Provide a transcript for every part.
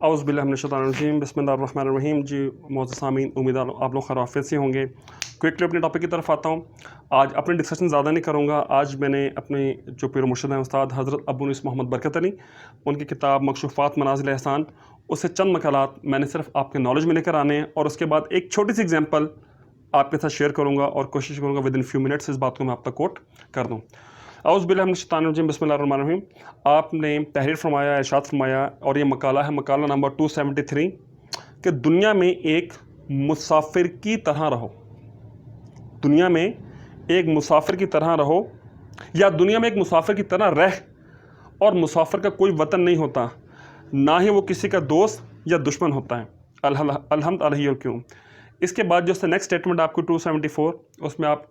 औज़ु बिल्लाहि मिनश्शैतानिर्रजीम बिस्मिल्लाहिर्रहमानिर्रहीम। जी मोअज़्ज़ज़ सामीन, उम्मीद आप लोग खैर से होंगे। क्विकली अपने टॉपिक की तरफ आता हूँ। आज अपने डिस्कशन ज़्यादा नहीं करूँगा। आज मैंने अपने जो पीर मुर्शिद हैं उस्ताद हज़रत अबू उनैस मोहम्मद बरकत अली, उनकी किताब मकशूफ़ात मनाज़िल एहसान, उससे चंद मकालात मैंने सिर्फ आपके नॉलेज में लेकर आने हैं और उसके बाद एक छोटी सी एग्जाम्पल आपके साथ शेयर करूँगा और कोशिश करूँगा विद इन फ्यू मिनट्स इस बात को मैं आप तक कोट कर दूँ। औज़ु बिल्लाहि मिनश्शैतानिर्रजीम बिस्मिल्लाहिर्रहमानिर्रहीम। आपने तहरीर फरमाया, इरशाद फरमाया और ये मकाला है, मकाला नंबर 273 कि दुनिया में एक मुसाफिर की तरह रहो। दुनिया में एक मुसाफिर की तरह रहो, या दुनिया में एक मुसाफिर की तरह रह। और मुसाफिर का कोई वतन नहीं होता, ना ही वो किसी का दोस्त या दुश्मन होता है। अल्हम्दुलिल्लाह क्यों। इसके बाद जो नेक्स्ट स्टेटमेंट आपको 274, उसमें आप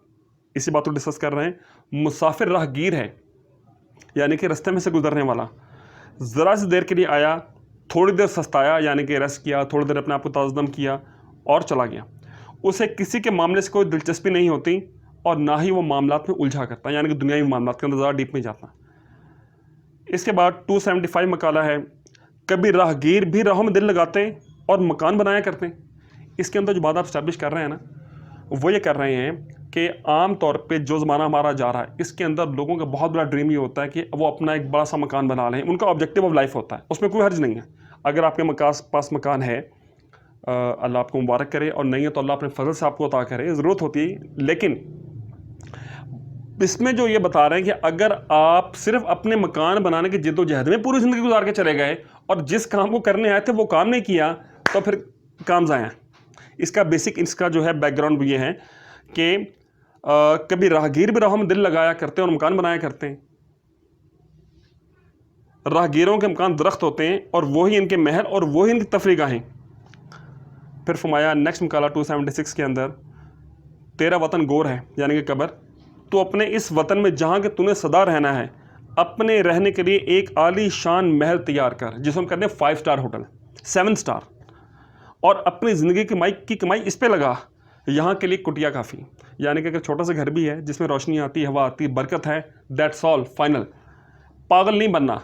इसी बात को डिस्कस कर रहे हैं। मुसाफिर राहगीर है, यानी कि रास्ते में से गुजरने वाला। ज़रा सी देर के लिए आया, थोड़ी देर सस्ताया, यानी कि रेस्ट किया, थोड़ी देर अपने आप को ताज़दम किया और चला गया। उसे किसी के मामले से कोई दिलचस्पी नहीं होती और ना ही वो मामलात में उलझा करता, यानी कि दुनियावी मामलात के अंदर ज़्यादा डीप में जाता। इसके बाद 275 मकाला है, कभी राहगीर भी राहों में दिल लगाते और मकान बनाया करते। इसके अंदर जो बात आप स्टैब्लिश कर रहे हैं ना, वो ये कर रहे हैं कि आम तौर पे जो ज़माना हमारा जा रहा है, इसके अंदर लोगों का बहुत बड़ा ड्रीम ये होता है कि वो अपना एक बड़ा सा मकान बना लें। उनका ऑब्जेक्टिव ऑफ लाइफ होता है, उसमें कोई हर्ज नहीं है। अगर आपके पास मकान है, अल्लाह आपको मुबारक करे, और नहीं है तो अल्लाह अपने फजल से आपको अता करे, ज़रूरत होती है। लेकिन इसमें जो ये बता रहे हैं कि अगर आप सिर्फ अपने मकान बनाने की जिद्दोजहद में पूरी ज़िंदगी गुजार के चले गए और जिस काम को करने आए थे वो काम नहीं किया, तो फिर काम ज़ाया। इसका बेसिक इसका जो है बैकग्राउंड ये है कि कभी राहगीर भी राहों में दिल लगाया करते हैं और मकान बनाया करते हैं। राहगीरों के मकान दरख्त होते हैं और वही इनके महल और वही इनकी तफरीगाहें। फिर फरमाया नेक्स्ट मकाला 276 के अंदर, तेरा वतन गोर है, यानी कि कब्र। तो अपने इस वतन में जहाँ के तूने सदा रहना है, अपने रहने के लिए एक आली शान महल तैयार कर, जिसे हम कहते हैं 5 स्टार होटल, 7 स्टार, और अपनी ज़िंदगी की कमाई इस पे लगा। यहाँ के लिए कुटिया काफ़ी, यानी कि अगर छोटा सा घर भी है जिसमें रोशनी आती है, हवा आती है, बरकत है, दैट्स ऑल फाइनल। पागल नहीं बनना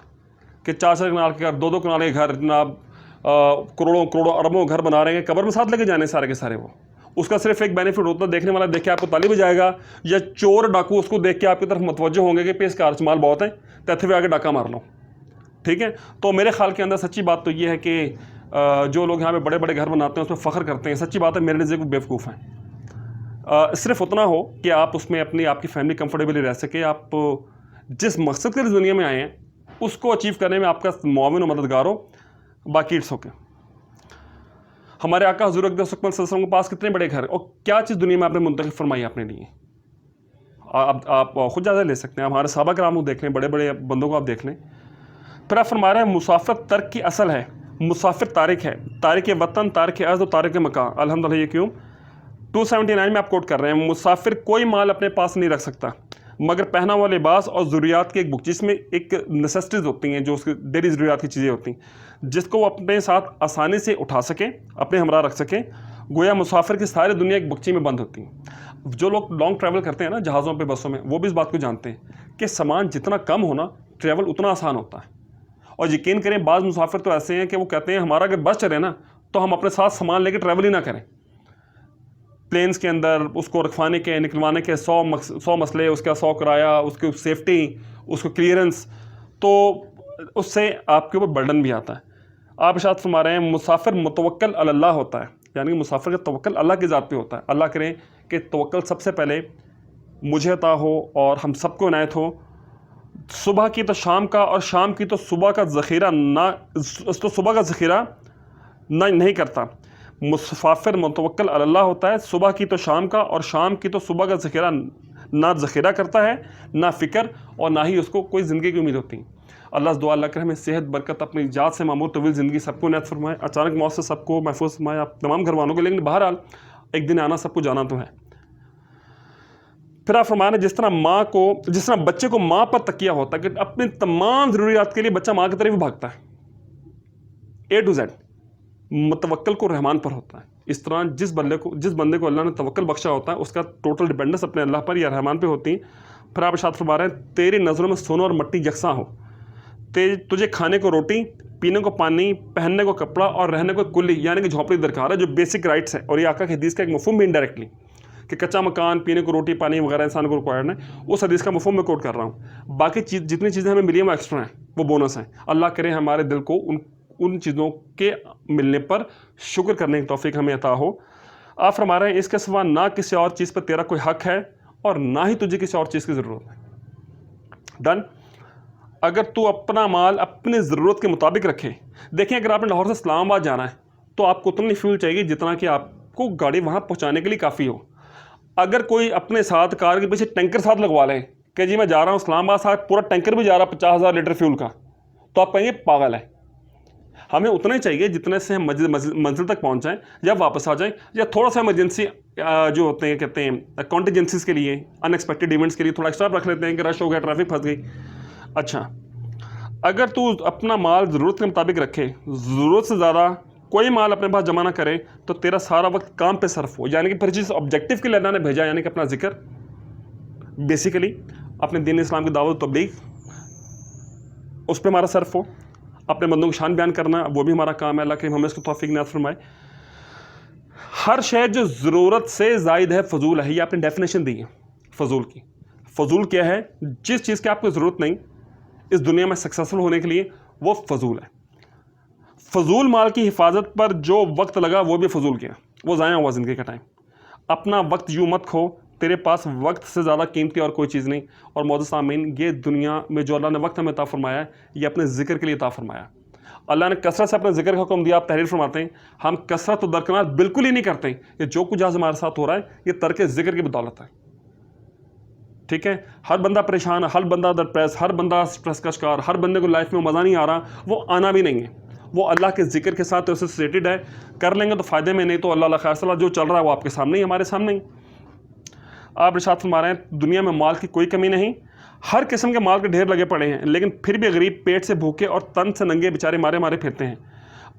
कि 4-4 कनाल के घर, 2-2 कनाल के घर, जनाब करोड़ों करोड़ों अरबों घर बना रहे हैं, कब्र में साथ लेके जाने सारे के सारे। वो उसका सिर्फ एक बेनिफिट होता है, देखने वाला देख के आपको ताली बजाएगा, या चोर डाकू उसको देख के आपकी तरफ मतवज्जो होंगे कि पेश कार माल बहुत है, तथे वे आगे डाका मार लो। ठीक है, तो मेरे ख्याल के अंदर सच्ची बात तो ये है कि जो लोग यहाँ पे बड़े बड़े घर बनाते हैं उसमें फ़ख्र करते हैं, सच्ची बात है मेरे नज़र को बेवकूफ़ हैं। सिर्फ उतना हो कि आप उसमें आपकी फैमिली कंफर्टेबली रह सके, आप जिस मकसद के लिए दुनिया में आए हैं उसको अचीव करने में आपका मुआविन और मददगार हो, बाकी इट्स ओके। हमारे आका हुज़ूर अक़दस सल्लल्लाहु अलैहि वसल्लम के पास कितने बड़े घर और क्या चीज़ दुनिया में आपने मुंतखब फरमाई अपने लिए, आप खुद ज़्यादा ले सकते हैं। हमारे सहाबा कराम को देख लें, बड़े बड़े बंदों को आप देख लें। फिर आप फरमा रहे हैं मुसाफिर तर्क की असल है, मुसाफिर तारिक है, तारिक वतन, तारिक अर्ज़ और तारिक मकान। अल्हम्दुलिल्लाह क्यों। 279 में आप कोट कर रहे हैं, मुसाफिर कोई माल अपने पास नहीं रख सकता मगर पहना हुआ लिबास और ज़रूरियात की एक बुक, जिसमें एक नेसेसिटीज़ होती हैं, जो उसकी डेली ज़रूरियात की चीज़ें होती हैं, जिसको वो अपने साथ आसानी से उठा सकें, अपने हमरा रख सकें। गोया मुसाफिर की सारी दुनिया एक बक्ची में बंद होती है। जो लोग लॉन्ग ट्रैवल करते हैं ना, जहाज़ों पे, बसों में, वो भी इस बात को जानते हैं कि सामान जितना कम होना, ट्रैवल उतना आसान होता है। और यकीन करें, बाज़ मुसाफिर तो ऐसे हैं कि वो कहते हैं हमारा अगर बस चले ना तो हम अपने साथ सामान लेकर ट्रैवल ही ना करें। प्लेन्स के अंदर उसको रखवाने के, निकलवाने के 100 मसले, उसका 100 किराया, उसकी सेफ्टी, उसको क्लियरेंस, तो उससे आपके ऊपर बर्डन भी आता है। आप इरशाद फरमा रहे हैं मुसाफिर मुतवक्किल अल्लाह होता है, यानी कि मुसाफिर का तवक्कुल अल्लाह की ज़ात पे होता है। अल्लाह करें कि तवक्कुल सबसे पहले मुझे अता हो और हम सबको इनायत हो। सुबह की तो शाम का और शाम की तो सुबह का ज़ख़ीरा ना, तो सुबह का ज़ख़ीरा ना नहीं करता। मुसाफिर मुतवक्किल अल्लाह होता है, सुबह की तो शाम का और शाम की तो सुबह का ज़ख़ीरा ना ज़ख़ीरा करता है, ना फ़िक्र और ना ही उसको कोई ज़िंदगी की उम्मीद होती। अल्लाह से दुआ अल्लाह करे हमें सेहत, बरकत, अपनी जात से मामूर तवील ज़िंदगी सबको इनायत फरमाए, अचानक मौत से सबको महफूज फरमाए, आप तमाम घर वालों को। लेकिन बहरहाल एक दिन आना, सबको जाना तो है। फिर आप फरमाने जिस तरह बच्चे को माँ पर तकिया होता है कि अपनी तमाम ज़रूरियात के लिए बच्चा माँ की तरफ ही भागता है, A to Z। मुतवक्किल को रहमान पर होता है। इस तरह जिस बंदे को अल्लाह ने तवक्कुल बख्शा होता है, उसका टोटल डिपेंडेंस अपने अल्लाह पर या रहमान पे होती है। फिर आप इरशाद फरमा रहे हैं, तेरी नज़रों में सोना और मट्टी यकसा हो, तुझे खाने को रोटी, पीने को पानी, पहनने को कपड़ा और रहने को कुल्ली यानी कि झोंपड़ी दरकार है, जो बेसिक राइट्स है। और ये आका की हदीस का एक मफहूम भी इनडायरेक्टली कि कच्चा मकान, पीने को रोटी पानी वगैरह इंसान को रिक्वायर्ड है, उस हदीस का मफहूम मैं कोट कर रहा हूँ। बाकी जितनी चीज़ें हमें मिली हैं वो एक्स्ट्रा हैं, वो बोनस हैं। अल्लाह करे हमारे दिल को उन चीज़ों के मिलने पर शुक्र करने की तौफीक हमें अता हो। आप फरमा रहे हैं इसके सिवा ना किसी और चीज़ पर तेरा कोई हक है और ना ही तुझे किसी और चीज़ की ज़रूरत है। डन। अगर तू अपना माल अपनी ज़रूरत के मुताबिक रखे, देखिए अगर आपने लाहौर से इस्लामाबाद जाना है तो आपको उतनी फ्यूल चाहिए जितना कि आपको गाड़ी वहाँ पहुँचाने के लिए काफ़ी हो। अगर कोई अपने साथ कार के पीछे टैंकर साथ लगवा लें कि जी मैं जा रहा हूँ इस्लामाबाद, साथ पूरा टैंकर भी जा रहा 50,000 लीटर फ्यूल का, तो आप कहेंगे पागल है। हमें उतना ही चाहिए जितने से हम मंजिल तक पहुँच जाएँ या वापस आ जाएँ, या थोड़ा सा इमरजेंसी जो होते हैं कहते हैं कॉन्टीजेंसीज़ के लिए, अनएक्सपेक्टेड इवेंट्स के लिए थोड़ा एक्स्ट्रा रख लेते हैं कि रश हो गया, ट्रैफिक फंस गई। अच्छा, अगर तू अपना माल ज़रूरत के मुताबिक रखे, ज़रूरत से ज़्यादा कोई माल अपने पास जमा ना करे, तो तेरा सारा वक्त काम पे सर्फ हो, यानी कि फिर जिस ऑब्जेक्टिव के लिए अल्लाह ने भेजा, यानी कि अपना जिक्र, बेसिकली अपने दीन इस्लाम की दावत तबलीग, उस पर हमारा सर्फ हो। अपने बंदों की शान बयान करना वो भी हमारा काम है। अल्लाह करीम हमें इसको तौफीक नात फरमाए। हर शय जो ज़रूरत से ज़ायद है फजूल है, ये आपने डेफिनेशन दी है फजूल की। फजूल क्या है? जिस चीज़ की आपको ज़रूरत नहीं इस दुनिया में सक्सेसफुल होने के लिए, वो फजूल है। फजूल माल की हिफाजत पर जो वक्त लगा वो भी फजूल किया, वो ज़ाया हुआ ज़िंदगी का टाइम। अपना वक्त यूँ मत खो, तेरे पास वक्त से ज़्यादा कीमती और कोई चीज़ नहीं। और मौजूद सामीन, ये दुनिया में जो अल्लाह ने वक्त हमें अता फरमाया है, ये अपने ज़िक्र के लिए अता फरमाया। अल्लाह ने कसरत से अपने ज़िक्र का हुक्म दिया। आप तहरीर फरमाते हैं हम कसरत तो दरकिनार बिल्कुल ही नहीं करते। ये जो कुछ आज हमारे साथ हो रहा है ये तर्क ज़िक्र की बदौलत है। ठीक है, हर बंदा परेशान है, हर बंदा डिप्रेस, हर बंदा स्ट्रेस का शिकार, हर बंदे को लाइफ में मज़ा नहीं आ रहा, वो आना भी नहीं है। वो अल्लाह के ज़िक्र के साथ एसोसिएटेड है। कर लेंगे तो फ़ायदे में, नहीं तो अल्लाह खैर जो चल रहा है वो आपके सामने ही, हमारे सामने ही। आप इरशाद फरमा रहे हैं दुनिया में माल की कोई कमी नहीं, हर किस्म के माल के ढेर लगे पड़े हैं, लेकिन फिर भी गरीब पेट से भूखे और तन से नंगे बेचारे मारे मारे फिरते हैं।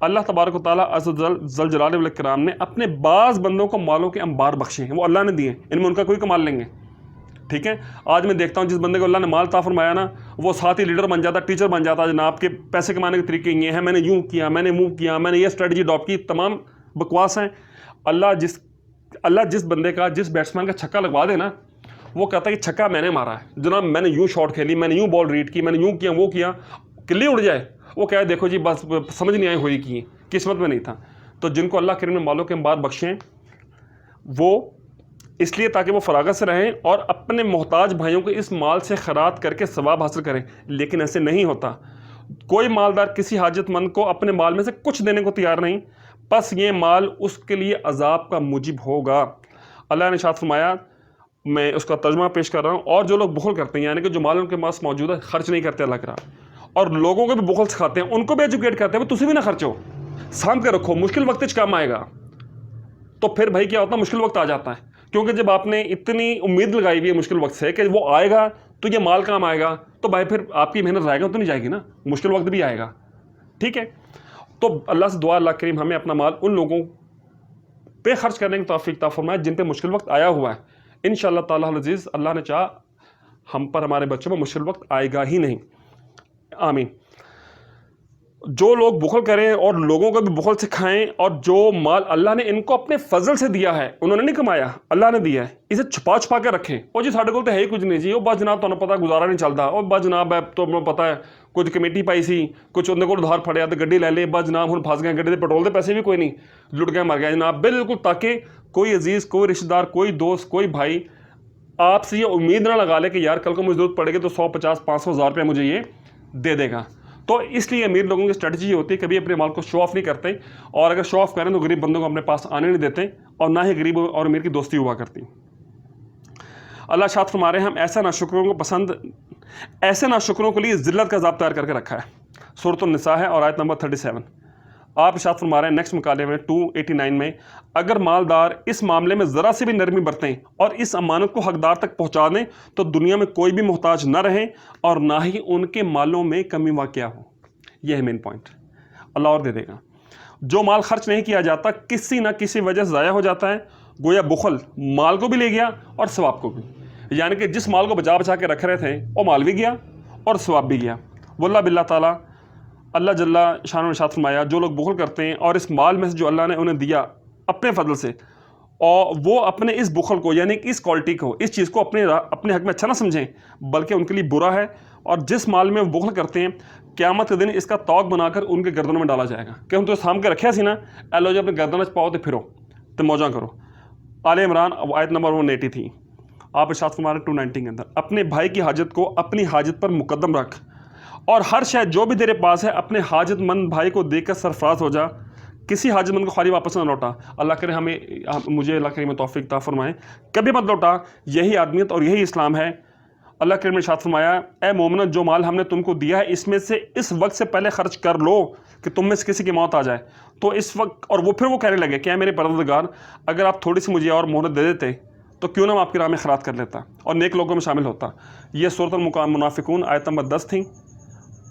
अल्लाह तबारक व तआला अज़्ज़ ज़ल जलाल वल इकराम ने अपने बाज़ बंदों को मालों के अंबार बख्शे हैं, वो अल्लाह ने दिए, इनमें उनका कोई कमाल लेंगे। ठीक है, आज मैं देखता हूँ जिस बंदे को अल्लाह ने माल अता फरमाया ना, वो साथ ही लीडर बन जाता, टीचर बन जाता। जनाब के पैसे कमाने के तरीके ये हैं, मैंने यूँ किया, मैंने मूव किया, मैंने ये स्ट्रेटजी अडॉप्ट की, तमाम बकवास हैं। अल्लाह जिस बंदे का, जिस बैट्समैन का छक्का लगवा दे ना, वो कहता है कि छक्का मैंने मारा है जनाब, मैंने यूँ शॉट खेली, मैंने यूँ बॉल रीड की, मैंने यूँ किया, वो किया, किल्ली उड़ जाए, वो कहे देखो जी बस समझ नहीं आई हुई की, किस्मत में नहीं था। तो जिनको अल्लाह करीम ने मालों के अंबार बख्शें, वो इसलिए ताकि वो फरागत से रहें और अपने मोहताज भाइयों को इस माल से खैरात करके सवाब हासिल करें। लेकिन ऐसे नहीं होता। कोई मालदार किसी हाजतमंद को अपने माल में से कुछ देने को तैयार नहीं, बस ये माल उसके लिए अजाब का मुजिब होगा। अल्लाह ने इरशाद फरमाया, मैं उसका तर्जुमा पेश कर रहा हूँ, और जो लोग बुखल करते हैं, यानी कि जो माल उनके पास मौजूद है खर्च नहीं करते अल्लाह करा, और लोगों को भी बुखल सिखाते हैं, उनको भी एजुकेट करते हैं, तुम भी ना खर्चो, सांभ के रखो, मुश्किल वक्त काम आएगा। तो फिर भाई क्या होता है, मुश्किल वक्त आ जाता है, क्योंकि जब आपने इतनी उम्मीद लगाई हुई है मुश्किल वक्त से कि वो आएगा तो ये माल काम आएगा, तो भाई फिर आपकी मेहनत जाएगा तो नहीं जाएगी ना, मुश्किल वक्त भी आएगा। ठीक है, तो अल्लाह से दुआ, अल्लाह करीम हमें अपना माल उन लोगों पे खर्च करने की तौफीक अता फरमाए जिन पे मुश्किल वक्त आया हुआ है। इंशाअल्लाह ताला अज़ीज़, अल्लाह ने चाहा हम पर, हमारे बच्चों में मुश्किल वक्त आएगा ही नहीं। आमीन। जो लोग बुखल करें और लोगों को भी बुखल सिखाएं, और जो माल अल्लाह ने इनको अपने फजल से दिया है, उन्होंने नहीं कमाया, अल्लाह ने दिया है, इसे छुपा छुपा के रखें। और जी साढ़े को तो है ही कुछ नहीं जी, वो बस जनाब तुम्हें पता गुजारा नहीं चलता, और बस जनाब तो तुम्हें पता है कुछ कमेटी पाई सी, कुछ उन्हें को उधार फड़िया तो गड्डी ले ले, बस जनाब हम फंस गए, गड्डी के पेट्रोल के पैसे भी कोई नहीं, लुट गए, मर गया जनाब। बिल्कुल, ताकि कोई अजीज़, कोई रिश्तेदार, कोई दोस्त, कोई भाई आपसे ये उम्मीद ना लगा ले कि यार कल को मुझे ज़रूरत पड़ेगी तो 100, 50, 500 हज़ार रुपया मुझे ये दे देगा। तो इसलिए अमीर लोगों की स्ट्रेटजी ये होती है, कभी अपने माल को शो ऑफ नहीं करते, और अगर शो ऑफ करें तो गरीब बंदों को अपने पास आने नहीं देते, और ना ही गरीब और अमीर की दोस्ती हुआ करती। अल्लाह शाद फरमा रहे हैं, हम ऐसे नाशुक्रों के लिए ज़िल्लत का ज़ाब्ता तैयार करके रखा है। सूरत निसा है और आयत नंबर 37। आप इरशाद फरमा रहे हैं नेक्स्ट मुकाले में 289 में, अगर मालदार इस मामले में ज़रा से भी नरमी बरतें और इस अमानत को हकदार तक पहुंचा दें तो दुनिया में कोई भी मोहताज ना रहे और ना ही उनके मालों में कमी वाक़या हो। यह है मेन पॉइंट। अल्लाह और दे देगा। जो माल खर्च नहीं किया जाता किसी ना किसी वजह से ज़ाया हो जाता है, गोया बुखल माल को भी ले गया और सवाब को भी। यानी कि जिस माल को बचा बचा के रख रहे थे वो माल भी गया और सवाब भी गया। वल्लाह बिल्लाह ताला अल्लाह जल्ला शान ने इरशाद फरमाया, जो लोग बुखल करते हैं और इस माल में से जो अल्लाह ने उन्हें दिया अपने फजल से, और वो अपने इस बुखल को यानी इस क्वालिटी को, इस चीज़ को अपने हक में अच्छा ना समझें, बल्कि उनके लिए बुरा है। और जिस माल में वो बुखल करते हैं, क़यामत के दिन इसका तौक बनाकर उनके गर्दनों में डाला जाएगा कि हम तो साम के रखे सी ना, एलो जो अपने गर्दन में पाओ तो फिरो तो मौजा करो। आले इमरान आयत नंबर 180 थी। आप इरशाद फरमाया 290 के अंदर, अपने भाई की हाजत को अपनी हाजत पर मुकद्दम रख, और हर शय जो भी तेरे पास है अपने हाजतमंद भाई को देकर सरफराज हो जा, किसी हाजतमंद को खाली वापस ना लौटा। अल्लाह करे मुझे अल्लाह करे में तौफीक अता फरमाए, कभी मत लौटा। यही आदमियत और यही इस्लाम है। अल्लाह करे में इरशाद फरमाया, ए मोमिनो, जो माल हमने तुमको दिया है इसमें से इस वक्त से पहले खर्च कर लो कि तुम में से किसी की मौत आ जाए। तो इस वक्त, और वो फिर वो कहने लगे, क्या मेरे परवरदिगार, अगर आप थोड़ी सी मुझे और मोहलत दे देते तो क्यों ना मैं आपकी राह में खैरात कर लेता और नेक लोगों में शामिल होता। ये सूरत मुनाफिकून आयत नंबर 10 थी।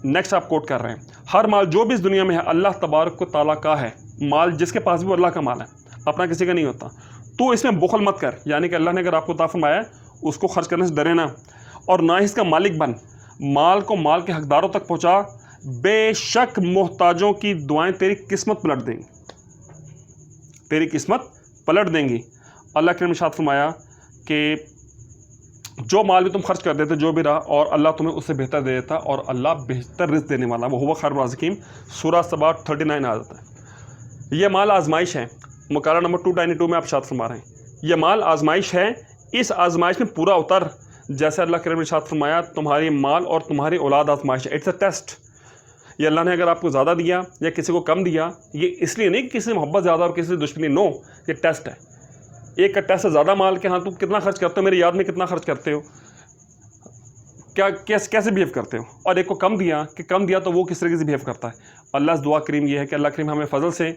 नेक्स्ट आप कोट कर रहे हैं, हर माल जो भी इस दुनिया में है अल्लाह तबारक व तआला का है। माल जिसके पास भी वो अल्लाह का माल है, अपना किसी का नहीं होता। तो इसमें बुखल मत कर, यानी कि अल्लाह ने अगर आपको अता फरमाया उसको खर्च करने से डरे ना, और ना ही इसका मालिक बन। माल को माल के हकदारों तक पहुँचा, बेशक मोहताजों की दुआएं तेरी किस्मत पलट देंगी, तेरी किस्मत पलट देंगी। अल्लाह के इरशाद फरमाया कि जो माल भी तुम खर्च कर देते जो भी रहा, और अल्लाह तुम्हें उससे बेहतर दे देता, और अल्लाह बेहतर रिज़्क़ देने वाला, वो हुवा खैरुर राज़िकीन। सूरह सबा 39 आ जाता है। यह माल आजमाइश है। मुकाला नंबर 292 में आप इरशाद फरमा रहे हैं, यह माल आजमाइश है, इस आजमाइश में पूरा उतर। जैसे अल्लाह के इरशाद फरमाया, तुम्हारी माल और तुम्हारी औलाद आजमाइश है, इट्स अ टेस्ट। ये अल्लाह ने अगर आपको ज़्यादा दिया या किसी को कम दिया, ये इसलिए नहीं कि किसी से मोहब्बत ज़्यादा और किसी से दुश्मनी, नो, ये टेस्ट है। एक का टेस्ट है ज़्यादा माल के, हाँ तुम कितना खर्च करते हो, मेरी याद में कितना खर्च करते हो, क्या कैसे बिहेव करते हो। और एक को कम दिया कि कम दिया तो वो किस तरीके से बिहेव करता है। अल्लाह से दुआ करीम ये है कि अल्लाह करीम हमें फ़जल से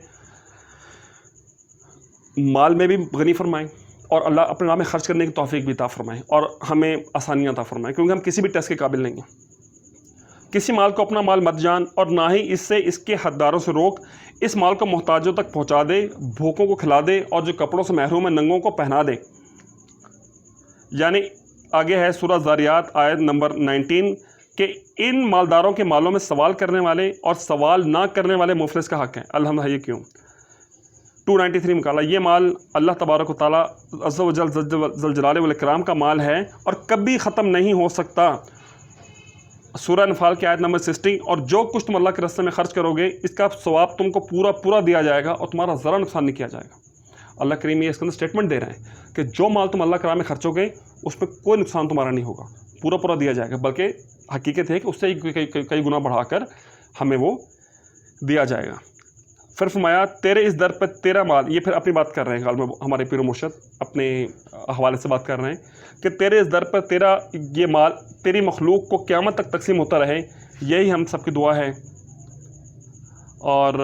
माल में भी गनी फरमाएँ, और अल्लाह अपने नाम में खर्च करने की तौफीक भी अता फरमाएँ, और हमें आसानियाँ अता फरमाएँ, क्योंकि हम किसी भी टेस्ट के काबिल नहीं हैं। किसी माल को अपना माल मत जान, और ना ही इससे इसके हकदारों से रोक। इस माल को मोहताजों तक पहुंचा दे, भूखों को खिला दे, और जो कपड़ों से महरूम है नंगों को पहना दे। यानी आगे है सूरह ज़ारियात आयत नंबर 19 कि इन मालदारों के मालों में सवाल करने वाले और सवाल ना करने वाले मुफलिस का हक है। अल्हम्दुलिल्लाह, ये क्यों? 293 निकाला, ये माल अल्लाह तबारक व तआला अज़्ज़ व जल ज़ल जलाले वल इकराम का माल है और कभी ख़त्म नहीं हो सकता। सूरह अनफाल की आयत नंबर 60, और जो कुछ तुम अल्लाह के रास्ते में खर्च करोगे इसका सवाब तुमको पूरा पूरा दिया जाएगा और तुम्हारा ज़रा नुकसान नहीं किया जाएगा। अल्लाह करीम ये इसके अंदर स्टेटमेंट दे रहे हैं कि जो माल तुम अल्लाह के राह में खर्चोगे उसमें कोई नुकसान तुम्हारा नहीं होगा, पूरा पूरा दिया जाएगा, बल्कि हकीकत है कि उससे कई गुना बढ़ाकर हमें वो दिया जाएगा। फिर फरमाया, तेरे इस दर पर तेरा माल, ये फिर अपनी बात कर रहे हैं, हमारे पीर मुर्शद अपने हवाले से बात कर रहे हैं कि तेरे इस दर पर तेरा ये माल तेरी मखलूक को क़यामत तक तकसीम होता रहे, यही हम सबकी दुआ है। और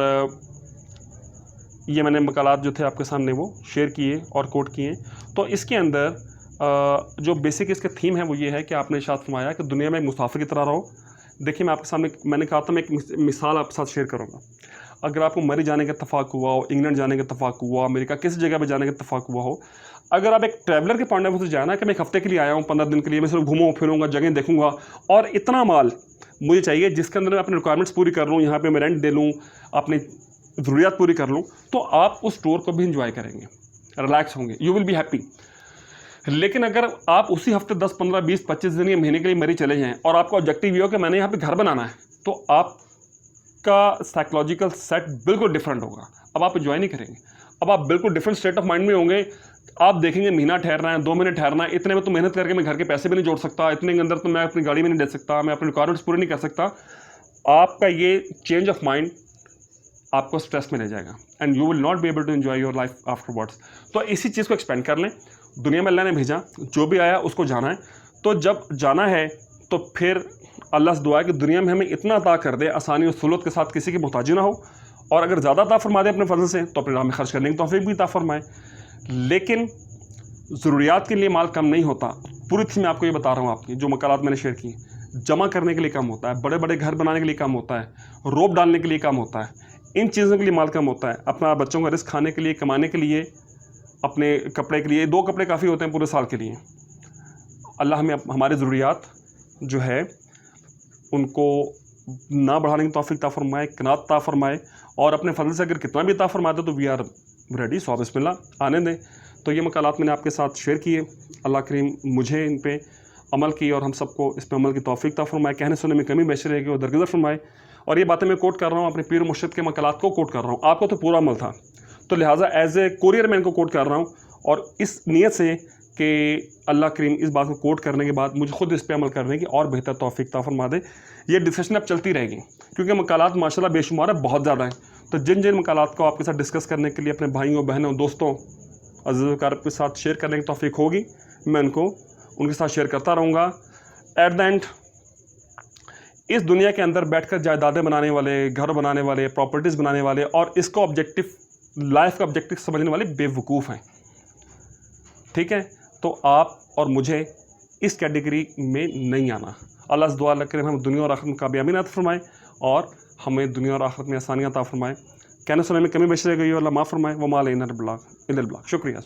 ये मैंने मकालात जो थे आपके सामने वो शेयर किए और कोट किए। तो इसके अंदर जो बेसिक इसके थीम है वो ये है कि आपने इरशाद फरमाया कि दुनिया में एक मुसाफिर की तरह रहो। देखिए, मैं आपके सामने, मैंने कहा था मैं एक मिसाल आपके साथ शेयर करूँगा। अगर आपको मरी जाने का इत्तफाक हुआ हो, इंग्लैंड जाने का इत्तफाक हुआ, अमेरिका किसी जगह पे जाने का इत्तफाक हुआ हो, अगर आप एक ट्रैवलर के पॉइंट ऑफ व्यू से जाना कि मैं एक हफ्ते के लिए आया हूँ, 15 दिन के लिए मैं सिर्फ घूमूँ फिरूँगा, जगह देखूँगा, और इतना माल मुझे चाहिए जिसके अंदर मैं अपनी रिक्वायरमेंट्स पूरी कर लूँ, यहाँ पर मैं रेंट दे लूँ, अपनी ज़रूरियात पूरी कर लूँ, तो आप उस टूर को भी इंजॉय करेंगे, रिलैक्स होंगे, यू विल बी हैप्पी। लेकिन अगर आप उसी हफ्ते 10, 15, 20, 25 दिन या महीने के लिए मरी चले जाएँ और आपका ऑब्जेक्टिव ये हो कि मैंने यहाँ पे घर बनाना है, तो आपका साइकोलॉजिकल सेट बिल्कुल डिफरेंट होगा। अब आप एंजॉय नहीं करेंगे, अब आप बिल्कुल डिफरेंट स्टेट ऑफ माइंड में होंगे। आप देखेंगे महीना ठहरना है, 2 महीने ठहरना है, इतने में तो मेहनत करके मैं घर के पैसे भी नहीं जोड़ सकता, इतने के अंदर तो मैं अपनी गाड़ी में नहीं दे सकता, मैं अपनी रिक्वायरमेंट्स पूरी नहीं कर सकता। आपका ये चेंज ऑफ माइंड आपको स्ट्रेस में ले जाएगा, and you will not be able to enjoy your life afterwards. तो इसी चीज़ को एक्सपेंड कर लें। दुनिया में अल्लाह ने भेजा, जो भी आया उसको जाना है, तो जब जाना है तो फिर अल्लाह से दुआ है कि दुनिया में हमें इतना अता कर दे, आसानी और सहूलत के साथ, किसी की मोहताजी ना हो, और अगर ज़्यादा अता फरमा दे अपने फजल से तो अपने राह में खर्च करने की तौफीक भी अता फरमाए। लेकिन ज़रूरियात के लिए माल कम नहीं होता। पूरी थी मैं आपको ये बता रहा हूँ, आपकी जो मकालात मैंने शेयर किए, जमा करने के लिए कम होता है, बड़े बड़े घर बनाने के लिए कम होता है, रोप डालने के लिए कम होता है, इन चीज़ों के लिए माल कम होता है। अपना बच्चों का रिस्क खाने के लिए, कमाने के लिए, अपने कपड़े के लिए, 2 कपड़े काफ़ी होते हैं पूरे साल के लिए। अल्लाह हमें हमारे ज़रूरियात जो है उनको ना बढ़ाने की तौफीक अता फरमाए, क़नाअत अता फरमाए, और अपने फजल से अगर कितना भी अता फरमा दे तो वी आर रेडी, सो बिस्मिल्लाह आने दें। तो ये मकालात मैंने आपके साथ शेयर किए। अल्लाह करीम मुझे इन पे अमल की और हम सबको इस पर अमल की तौफीक अता फरमाए, कहने सुनने में कमी बेशर रहेगी और दरगुजर फरमाए। और ये बातें मैं कोट कर रहा हूँ अपने पीर मुर्शिद के मकालात को कोट कर रहा हूँ, आपको तो पूरा अमल था, तो लिहाजा एज ए कोरियर मैं इनको कोट कर रहा हूँ, और इस नीयत से कि अल्लाह करीम इस बात को कोट करने के बाद मुझे खुद इस पर अमल करने की और बेहतर तौफीक अता फरमा दे। ये डिस्कशन अब चलती रहेगी क्योंकि मकालात माशाल्लाह बेशुमार है, बहुत ज़्यादा हैं। तो जिन जिन मकालात को आपके साथ डिस्कस करने के लिए अपने भाइयों बहनों दोस्तों अज़ीज़ कार के साथ शेयर करने की तौफीक होगी, मैं उनको उनके साथ शेयर करता रहूँगा। एट द एंड इस दुनिया के अंदर बैठकर जायदादें बनाने वाले, घर बनाने वाले, प्रॉपर्टीज़ बनाने वाले और इसको ऑब्जेक्टिव, लाइफ का ऑब्जेक्टिव समझने वाले बेवकूफ़ हैं, ठीक है। तो आप और मुझे इस कैटेगरी में नहीं आना। अल्लाह से दुआ करें हम दुनिया और आखिरत में कामयाबी अता फरमाए और हमें दुनिया और आखिरत में आसानियाँ अता फरमाए। कहने सुनने में कमी बेशर रह गई और अल्लाह माफ़ फरमाए। व मा अलैना इल्लल बलाग। शुक्रिया।